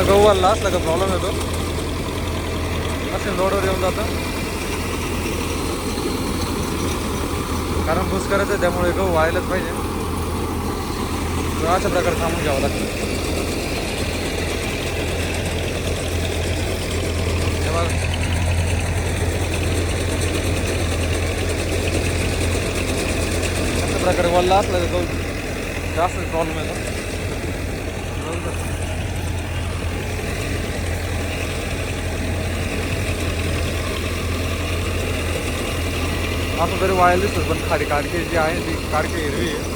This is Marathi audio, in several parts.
मशीनला गहू वाढला असला का प्रॉब्लेम येतो. मशीन रोडवर येऊन जातं कारण भूस करायचं त्यामुळे गहू व्हायलाच पाहिजे. अशा प्रकारे थांबून घ्यावं लागतं. अशा प्रकारे वल्ला असला तर गहू जास्त प्रॉब्लेम येतो. असं तरी वाळायला दिसतं पण खाली काडके जी आहे ती काडके हिरवी आहे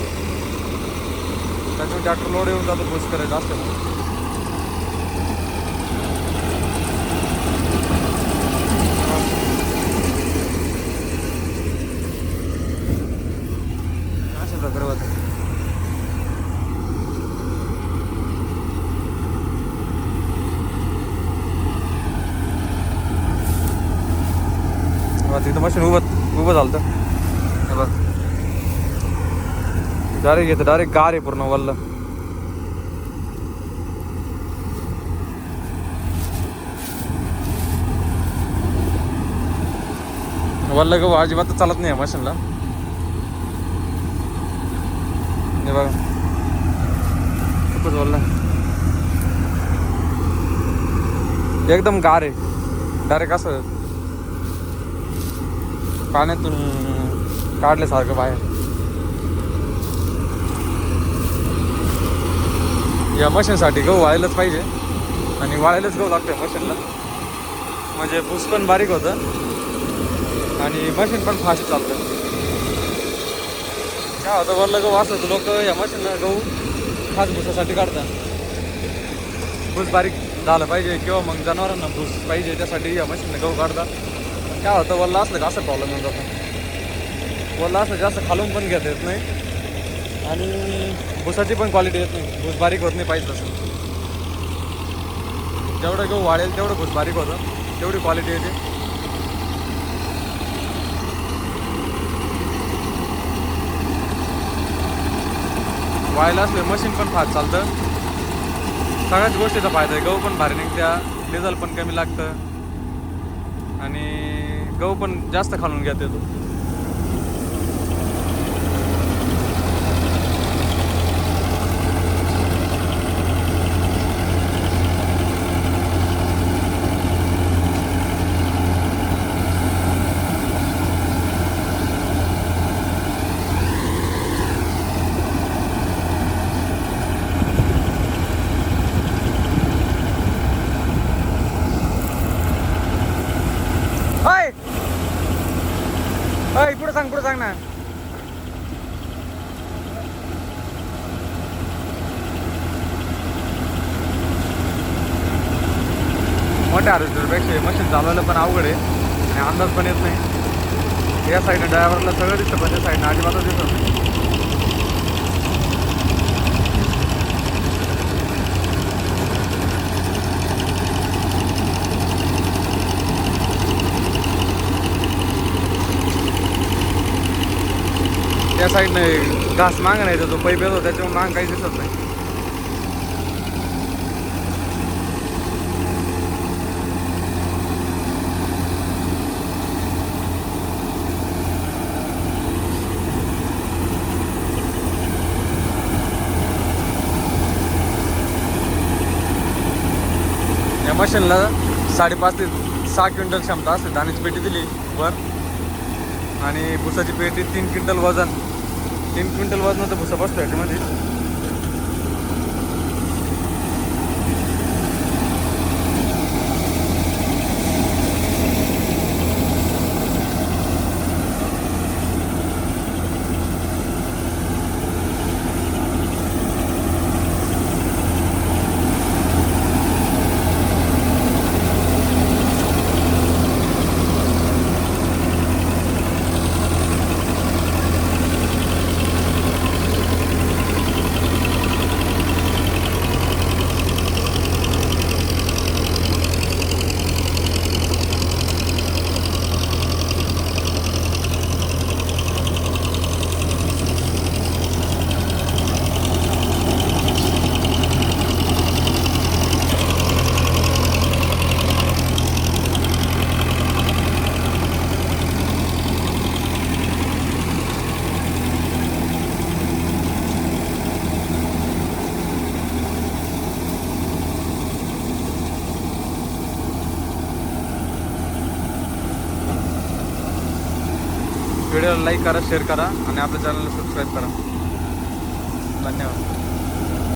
त्याच्यामुळे ट्रॅक्टर लोड येऊन जातो भूस करायचं असतं. अशा प्रकारे होतं. तिथं मशीन उभं झालं बघ. डायरेक्ट येतं डायरेक्ट गार आहे पूर्ण वल्ल. वल्ल गहू अजिबात चालत नाही मशीनला. हे बघा खूपच वल्ल एकदम गार आहे. डायरेक्ट असं पाण्यातून काढल्यासारखं बाहेर. या मशीनसाठी गहू वाळायलाच पाहिजे आणि वाळायलाच गहू लागतं मशीनला. म्हणजे भूस पण बारीक होतं आणि मशीन पण फास्ट चालतं. काय होतं वरलं गहू असलं तर लोक या मशीनला गहू खास भुसासाठी काढतात. भूस बारीक झालं पाहिजे किंवा मग जनावरांना भूस पाहिजे त्यासाठी या मशीनला गहू काढतात. काय होतं वल्ला असलं का असं प्रॉब्लेम येऊन जातो. वल्ला असलं जास्त खालून पण घेता येत नाही आणि भुसाची पण क्वालिटी येत नाही. भूस बारीक होत नाही पाहिजे तसं. जेवढं गहू वाढेल तेवढं भूस बारीक होतं तेवढी क्वालिटी येते. वाळायला असले मशीन पण फास्ट चालतं. सगळ्याच गोष्टीचा फायदा आहे. गहू पण भारी निघत्या, डिझेल पण कमी लागतं आणि गहू पण जास्त खालून घेता येतो. पुढे सांग ना. मोठ्या हार्वेस्टरपेक्षा मशीन चालवायला पण अवघड आहे आणि अंदाज पण येत नाही. या साईडने ड्रायव्हरला सगळं दिसतं पण त्या साईडने अजिबातच दिसत नाही. त्या साईडने घास माग नाही तो पैप येतो त्याच्यामुळे माग काही दिसत नाही. या मशीनला 5.5 ते 6 क्विंटल क्षमता असते. दाण्याची पेटी दिली वर आणि भुसाची पेटी 3 क्विंटल वजन. 3 क्विंटल वजनाचा भुसा बसतो याच्यामध्ये. व्हिडिओला लाईक करा, शेअर करा आणि आपल्या चॅनलला सबस्क्राईब करा. धन्यवाद.